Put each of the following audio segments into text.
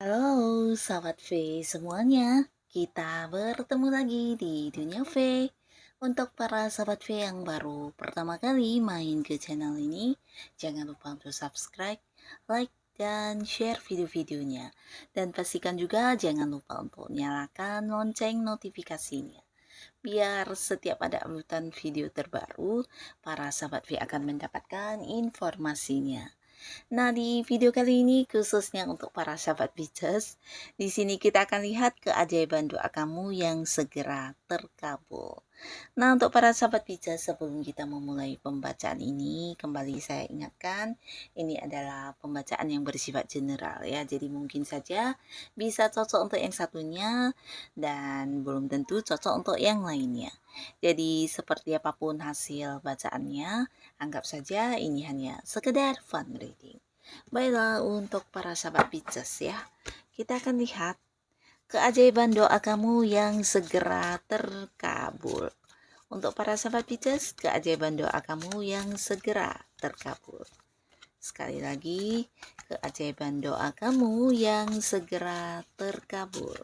Halo, sahabat V semuanya. Kita bertemu lagi di Dunia V. Untuk para sahabat V yang baru pertama kali main ke channel ini, jangan lupa untuk subscribe, like, dan share video-videonya. Dan pastikan juga jangan lupa untuk nyalakan lonceng notifikasinya. Biar setiap ada uploadan video terbaru, para sahabat V akan mendapatkan informasinya. Nah, di video kali ini khususnya untuk para sahabat Pisces, di sini kita akan lihat keajaiban doa kamu yang segera terkabul. Nah, untuk para sahabat Pisces, sebelum kita memulai pembacaan ini, kembali saya ingatkan, ini adalah pembacaan yang bersifat general ya. Jadi mungkin saja bisa cocok untuk yang satunya dan belum tentu cocok untuk yang lainnya. Jadi seperti apapun hasil bacaannya, anggap saja ini hanya sekedar fun reading. Baiklah, untuk para sahabat Pisces ya, kita akan lihat keajaiban doa kamu yang segera terkabul. Untuk para sahabat Pisces, keajaiban doa kamu yang segera terkabul. Sekali lagi, keajaiban doa kamu yang segera terkabul.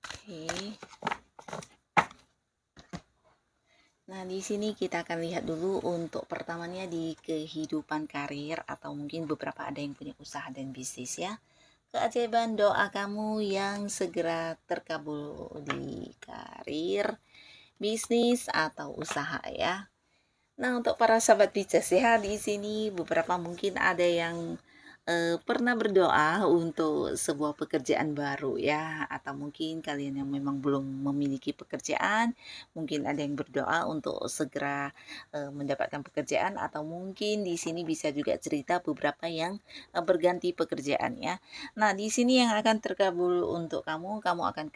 Oke. Nah, di sini kita akan lihat dulu untuk pertamanya di kehidupan karir atau mungkin beberapa ada yang punya usaha dan bisnis ya. Keajaiban doa kamu yang segera terkabul di karir, bisnis atau usaha ya. Nah, untuk para sahabat Pisces ya, di sini beberapa mungkin ada yang pernah berdoa untuk sebuah pekerjaan baru ya, atau mungkin kalian yang memang belum memiliki pekerjaan, mungkin ada yang berdoa untuk segera mendapatkan pekerjaan, atau mungkin di sini bisa juga cerita beberapa yang berganti pekerjaan ya. Nah, di sini yang akan terkabul untuk kamu akan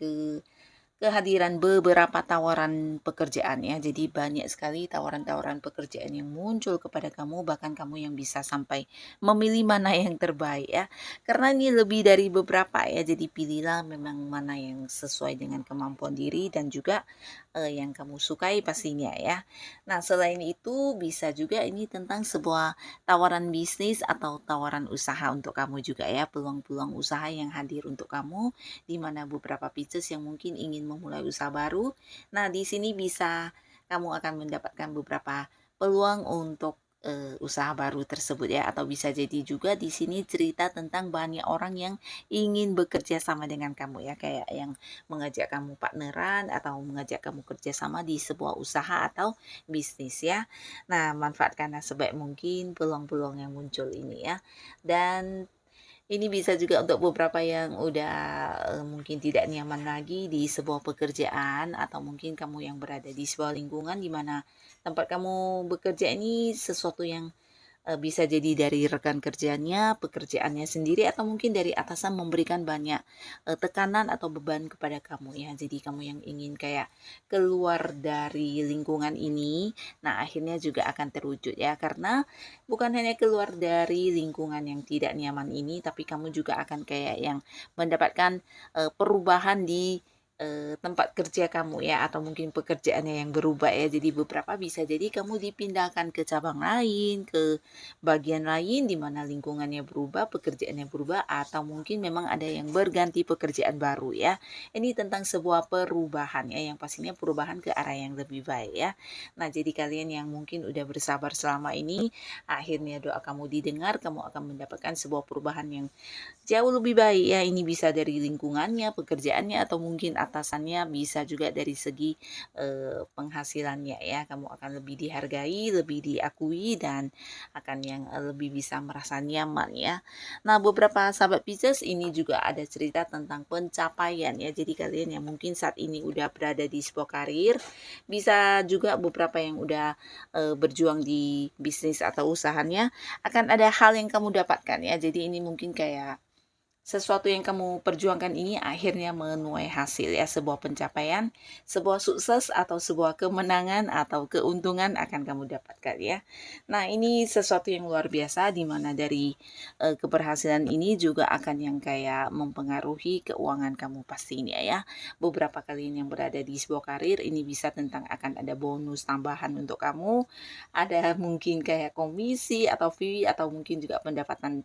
kehadiran beberapa tawaran pekerjaan ya. Jadi banyak sekali tawaran-tawaran pekerjaan yang muncul kepada kamu, bahkan kamu yang bisa sampai memilih mana yang terbaik ya. Karena ini lebih dari beberapa ya. Jadi pilihlah memang mana yang sesuai dengan kemampuan diri dan juga yang kamu sukai pastinya ya. Nah, selain itu bisa juga ini tentang sebuah tawaran bisnis atau tawaran usaha untuk kamu juga ya, peluang-peluang usaha yang hadir untuk kamu, di mana beberapa Pisces yang mungkin ingin memulai usaha baru. Nah, di sini bisa kamu akan mendapatkan beberapa peluang untuk usaha baru tersebut ya, atau bisa jadi juga di sini cerita tentang banyak orang yang ingin bekerja sama dengan kamu ya, kayak yang mengajak kamu partneran atau mengajak kamu kerjasama di sebuah usaha atau bisnis ya. Nah, manfaatkanlah sebaik mungkin peluang-peluang yang muncul ini ya. Dan ini bisa juga untuk beberapa yang udah mungkin tidak nyaman lagi di sebuah pekerjaan, atau mungkin kamu yang berada di sebuah lingkungan di mana tempat kamu bekerja ini sesuatu yang bisa jadi dari rekan kerjanya, pekerjaannya sendiri, atau mungkin dari atasan memberikan banyak tekanan atau beban kepada kamu ya. Jadi kamu yang ingin kayak keluar dari lingkungan ini, nah akhirnya juga akan terwujud ya. Karena bukan hanya keluar dari lingkungan yang tidak nyaman ini, tapi kamu juga akan kayak yang mendapatkan perubahan di tempat kerja kamu ya, atau mungkin pekerjaannya yang berubah ya. Jadi beberapa bisa jadi kamu dipindahkan ke cabang lain, ke bagian lain di mana lingkungannya berubah, pekerjaannya berubah, atau mungkin memang ada yang berganti pekerjaan baru ya. Ini tentang sebuah perubahan ya, yang pastinya perubahan ke arah yang lebih baik ya. Nah, jadi kalian yang mungkin udah bersabar selama ini, akhirnya doa kamu didengar, kamu akan mendapatkan sebuah perubahan yang jauh lebih baik ya. Ini bisa dari lingkungannya, pekerjaannya, atau mungkin atasannya, bisa juga dari segi penghasilannya ya. Kamu akan lebih dihargai, lebih diakui, dan akan yang lebih bisa merasa nyaman ya. Nah, beberapa sahabat Pisces ini juga ada cerita tentang pencapaian ya. Jadi kalian yang mungkin saat ini udah berada di sebuah karir, bisa juga beberapa yang udah berjuang di bisnis atau usahanya, akan ada hal yang kamu dapatkan ya. Jadi ini mungkin kayak sesuatu yang kamu perjuangkan ini akhirnya menuai hasil ya, sebuah pencapaian, sebuah sukses atau sebuah kemenangan atau keuntungan akan kamu dapatkan ya. Nah, ini sesuatu yang luar biasa di mana dari keberhasilan ini juga akan yang kayak mempengaruhi keuangan kamu pastinya ya. Beberapa kalian yang berada di sebuah karir ini bisa tentang akan ada bonus tambahan untuk kamu, ada mungkin kayak komisi atau fee atau mungkin juga pendapatan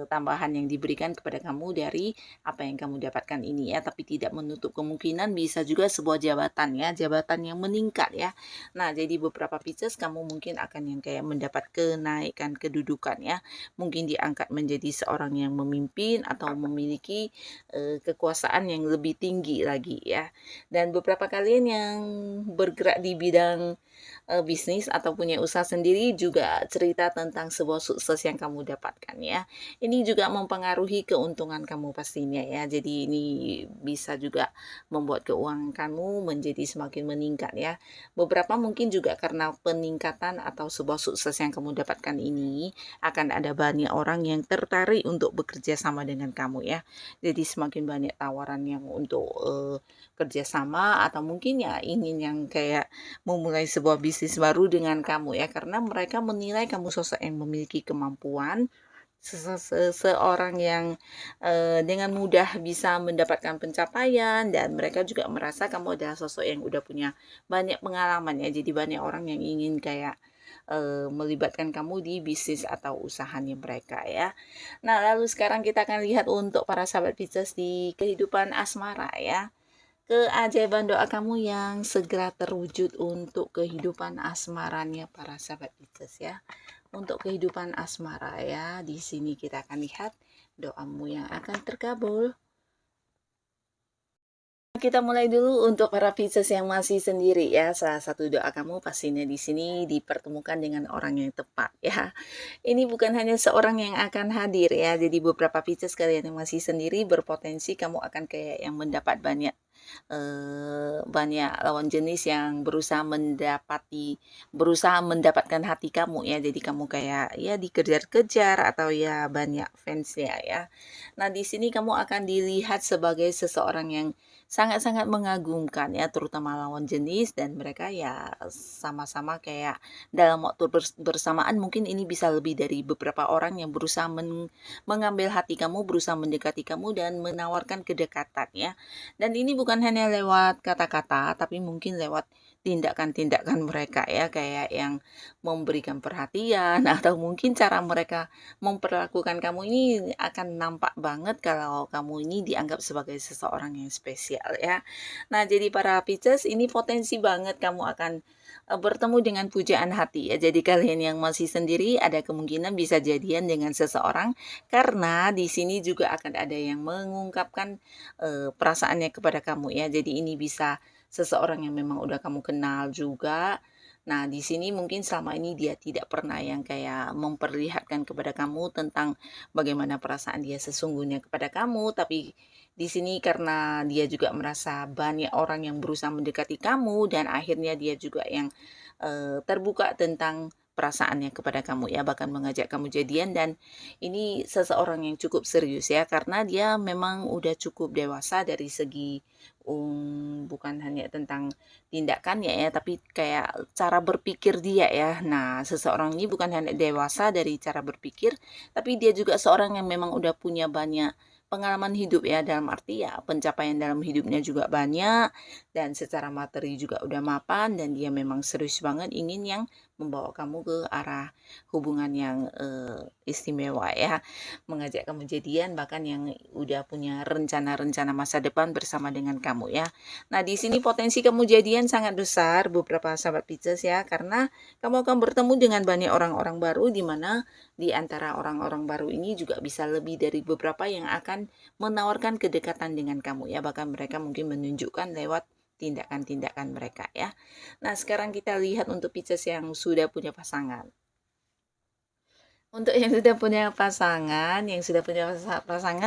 tambahan yang diberikan kepada kamu dari apa yang kamu dapatkan ini ya, tapi tidak menutup kemungkinan bisa juga sebuah jabatan ya, jabatan yang meningkat ya. Nah, jadi beberapa Pisces kamu mungkin akan yang kayak mendapat kenaikan kedudukan ya, mungkin diangkat menjadi seorang yang memimpin atau memiliki kekuasaan yang lebih tinggi lagi ya. Dan beberapa kalian yang bergerak di bidang bisnis atau punya usaha sendiri juga cerita tentang sebuah sukses yang kamu dapatkan ya. Ini juga mempengaruhi keuntungan kamu pastinya ya. Jadi ini bisa juga membuat keuangan kamu menjadi semakin meningkat ya. Beberapa mungkin juga karena peningkatan atau sebuah sukses yang kamu dapatkan ini akan ada banyak orang yang tertarik untuk bekerja sama dengan kamu ya. Jadi semakin banyak tawaran yang untuk kerjasama atau mungkin ya ingin yang kayak memulai sebuah bisnis baru dengan kamu ya, karena mereka menilai kamu sosok yang memiliki kemampuan, seseorang yang dengan mudah bisa mendapatkan pencapaian, dan mereka juga merasa kamu adalah sosok yang udah punya banyak pengalaman ya. Jadi banyak orang yang ingin kayak melibatkan kamu di bisnis atau usahanya mereka ya. Nah, lalu sekarang kita akan lihat untuk para sahabat Pisces di kehidupan asmara ya. Keajaiban doa kamu yang segera terwujud untuk kehidupan asmaranya para sahabat Pisces ya. Untuk kehidupan asmara ya, di sini kita akan lihat doamu yang akan terkabul. Kita mulai dulu untuk para Pisces yang masih sendiri ya. Salah satu doa kamu pastinya di sini dipertemukan dengan orang yang tepat ya. Ini bukan hanya seorang yang akan hadir ya. Jadi beberapa Pisces kalian yang masih sendiri berpotensi kamu akan kayak yang mendapat banyak lawan jenis yang berusaha mendapatkan hati kamu ya. Jadi kamu kayak ya dikejar-kejar atau ya banyak fansnya ya. Nah, di sini kamu akan dilihat sebagai seseorang yang sangat-sangat mengagumkan ya, terutama lawan jenis, dan mereka ya sama-sama kayak dalam waktu bersamaan mungkin ini bisa lebih dari beberapa orang yang berusaha mengambil hati kamu, berusaha mendekati kamu dan menawarkan kedekatan ya. Dan ini bukan hanya lewat kata-kata, tapi mungkin lewat tindakan-tindakan mereka ya, kayak yang memberikan perhatian atau mungkin cara mereka memperlakukan kamu ini akan nampak banget kalau kamu ini dianggap sebagai seseorang yang spesial ya. Nah, jadi para Pisces ini potensi banget kamu akan bertemu dengan pujaan hati ya. Jadi kalian yang masih sendiri ada kemungkinan bisa jadian dengan seseorang, karena di sini juga akan ada yang mengungkapkan perasaannya kepada kamu ya. Jadi ini bisa seseorang yang memang udah kamu kenal juga. Nah, di sini mungkin selama ini dia tidak pernah yang kayak memperlihatkan kepada kamu tentang bagaimana perasaan dia sesungguhnya kepada kamu, tapi di sini karena dia juga merasa banyak orang yang berusaha mendekati kamu, dan akhirnya dia juga yang terbuka tentang perasaannya kepada kamu ya, bahkan mengajak kamu jadian. Dan ini seseorang yang cukup serius ya, karena dia memang udah cukup dewasa dari segi bukan hanya tentang tindakannya ya, tapi kayak cara berpikir dia ya. Nah, seseorang ini bukan hanya dewasa dari cara berpikir, tapi dia juga seorang yang memang udah punya banyak pengalaman hidup ya, dalam arti ya pencapaian dalam hidupnya juga banyak, dan secara materi juga udah mapan, dan dia memang serius banget ingin yang membawa kamu ke arah hubungan yang istimewa ya, mengajak kamu jadian, bahkan yang udah punya rencana-rencana masa depan bersama dengan kamu ya. Nah, di sini potensi kamu jadian sangat besar beberapa sahabat Pisces ya, karena kamu akan bertemu dengan banyak orang-orang baru, di mana di antara orang-orang baru ini juga bisa lebih dari beberapa yang akan menawarkan kedekatan dengan kamu ya, bahkan mereka mungkin menunjukkan lewat tindakan-tindakan mereka ya. Nah, sekarang kita lihat untuk Pisces yang sudah punya pasangan. Untuk yang sudah punya pasangan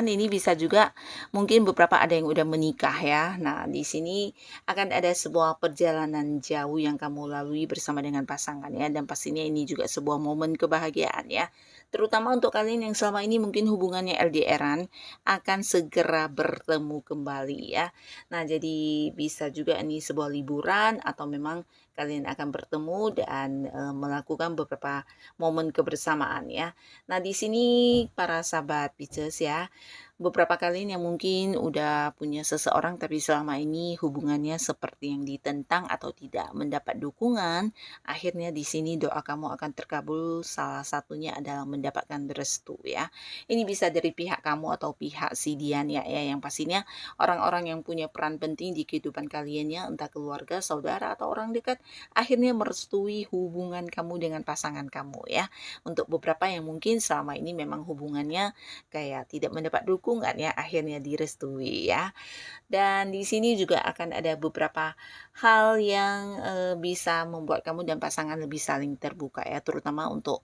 ini bisa juga mungkin beberapa ada yang udah menikah ya. Nah, di sini akan ada sebuah perjalanan jauh yang kamu lalui bersama dengan pasangan ya, dan pastinya ini juga sebuah momen kebahagiaan ya. Terutama untuk kalian yang selama ini mungkin hubungannya LDR-an akan segera bertemu kembali ya. Nah, jadi bisa juga ini sebuah liburan atau memang kalian akan bertemu dan melakukan beberapa momen kebersamaan ya. Nah, di sini para sahabat Pisces ya, beberapa kalian yang mungkin udah punya seseorang tapi selama ini hubungannya seperti yang ditentang atau tidak mendapat dukungan, akhirnya di sini doa kamu akan terkabul, salah satunya adalah mendapatkan restu ya. Ini bisa dari pihak kamu atau pihak si Dian ya, yang pastinya orang-orang yang punya peran penting di kehidupan kalian ya, entah keluarga, saudara atau orang dekat, akhirnya merestui hubungan kamu dengan pasangan kamu ya. Untuk beberapa yang mungkin selama ini memang hubungannya kayak tidak mendapat dukungan ya, akhirnya direstui ya. Dan di sini juga akan ada beberapa hal yang bisa membuat kamu dan pasangan lebih saling terbuka ya, terutama untuk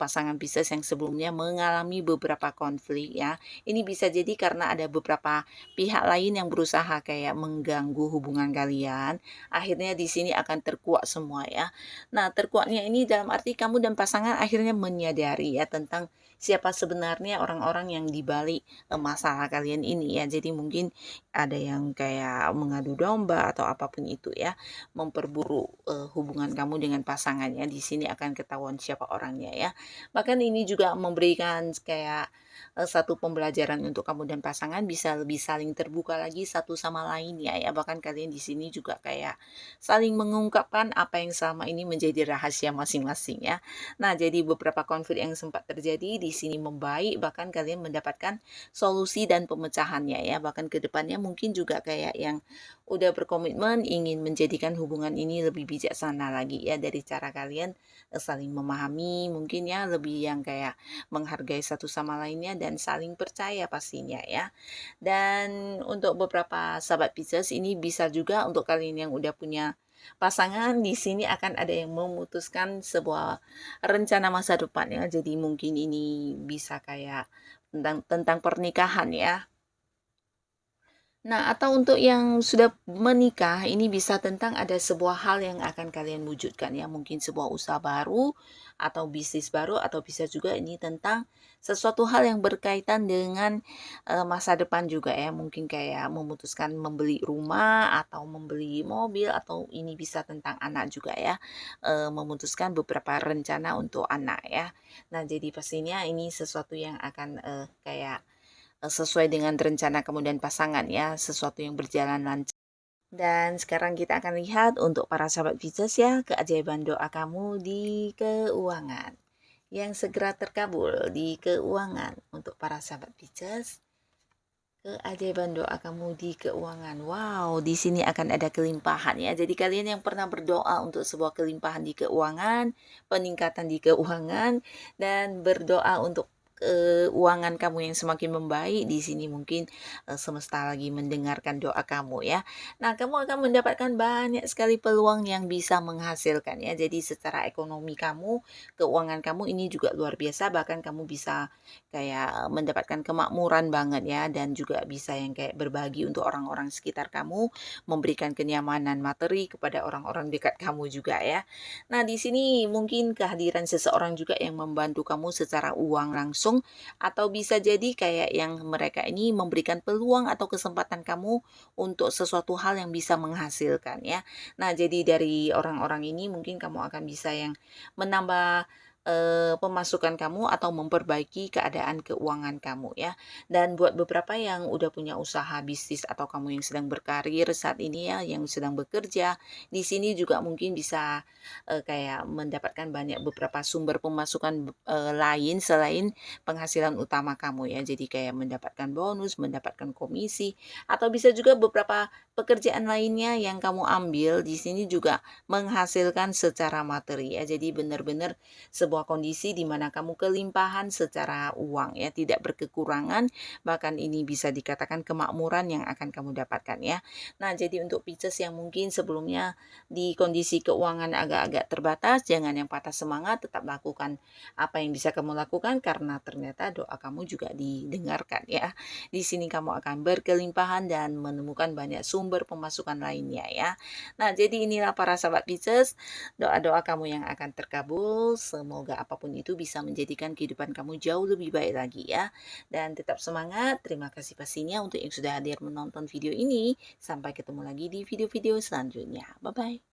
pasangan Pisces yang sebelumnya mengalami beberapa konflik ya. Ini bisa jadi karena ada beberapa pihak lain yang berusaha kayak mengganggu hubungan kalian. Akhirnya di sini akan terkuak semua ya. Nah, terkuaknya ini dalam arti kamu dan pasangan akhirnya menyadari ya tentang siapa sebenarnya orang-orang yang dibalik masalah kalian ini ya. Jadi mungkin ada yang kayak mengadu domba atau apapun itu ya, memperburuk hubungan kamu dengan pasangannya. Di sini akan ketahuan siapa orangnya ya. Bahkan ini juga memberikan kayak satu pembelajaran untuk kamu dan pasangan bisa lebih saling terbuka lagi satu sama lain ya. Bahkan kalian di sini juga kayak saling mengungkapkan apa yang selama ini menjadi rahasia masing-masing ya. Nah, jadi beberapa konflik yang sempat terjadi di sini membaik, bahkan kalian mendapatkan solusi dan pemecahannya ya. Bahkan ke depannya mungkin juga kayak yang udah berkomitmen ingin menjadikan hubungan ini lebih bijaksana lagi ya, dari cara kalian saling memahami, mungkin ya lebih yang kayak menghargai satu sama lainnya dan saling percaya pastinya ya. Dan untuk beberapa sahabat Pisces ini bisa juga untuk kalian yang udah punya pasangan, di sini akan ada yang memutuskan sebuah rencana masa depan ya. Jadi mungkin ini bisa kayak tentang pernikahan ya. Nah, atau untuk yang sudah menikah, ini bisa tentang ada sebuah hal yang akan kalian wujudkan ya, mungkin sebuah usaha baru atau bisnis baru, atau bisa juga ini tentang sesuatu hal yang berkaitan dengan masa depan juga ya, mungkin kayak memutuskan membeli rumah atau membeli mobil, atau ini bisa tentang anak juga ya, memutuskan beberapa rencana untuk anak ya. Nah, jadi pastinya ini sesuatu yang akan kayak sesuai dengan rencana kamu dan pasangan ya, sesuatu yang berjalan lancar. Dan sekarang kita akan lihat untuk para sahabat Pisces ya, keajaiban doa kamu di keuangan yang segera terkabul di keuangan. Untuk para sahabat Pisces, keajaiban doa kamu di keuangan. Wow, di sini akan ada kelimpahan ya. Jadi kalian yang pernah berdoa untuk sebuah kelimpahan di keuangan, peningkatan di keuangan, dan berdoa untuk keuangan kamu yang semakin membaik, di sini mungkin semesta lagi mendengarkan doa kamu ya. Nah, kamu akan mendapatkan banyak sekali peluang yang bisa menghasilkan ya. Jadi secara ekonomi kamu, keuangan kamu ini juga luar biasa, bahkan kamu bisa kayak mendapatkan kemakmuran banget ya, dan juga bisa yang kayak berbagi untuk orang-orang sekitar kamu, memberikan kenyamanan materi kepada orang-orang dekat kamu juga ya. Nah, di sini mungkin kehadiran seseorang juga yang membantu kamu secara uang langsung, atau bisa jadi kayak yang mereka ini memberikan peluang atau kesempatan kamu untuk sesuatu hal yang bisa menghasilkan ya. Nah, jadi dari orang-orang ini mungkin kamu akan bisa yang menambah pemasukan kamu atau memperbaiki keadaan keuangan kamu ya. Dan buat beberapa yang udah punya usaha bisnis atau kamu yang sedang berkarir saat ini ya, yang sedang bekerja, di sini juga mungkin bisa kayak mendapatkan banyak beberapa sumber pemasukan lain selain penghasilan utama kamu ya. Jadi kayak mendapatkan bonus, mendapatkan komisi, atau bisa juga beberapa pekerjaan lainnya yang kamu ambil di sini juga menghasilkan secara materi ya. Jadi benar-benar sebuah kondisi di mana kamu kelimpahan secara uang ya, tidak berkekurangan, bahkan ini bisa dikatakan kemakmuran yang akan kamu dapatkan ya. Nah, jadi untuk Pisces yang mungkin sebelumnya di kondisi keuangan agak-agak terbatas, jangan yang patah semangat, tetap lakukan apa yang bisa kamu lakukan karena ternyata doa kamu juga didengarkan ya. Di sini kamu akan berkelimpahan dan menemukan banyak sumber sumber pemasukan lainnya ya. Nah, jadi inilah para sahabat Pisces, doa-doa kamu yang akan terkabul. Semoga apapun itu bisa menjadikan kehidupan kamu jauh lebih baik lagi ya. Dan tetap semangat. Terima kasih pastinya untuk yang sudah hadir menonton video ini. Sampai ketemu lagi di video-video selanjutnya. Bye-bye.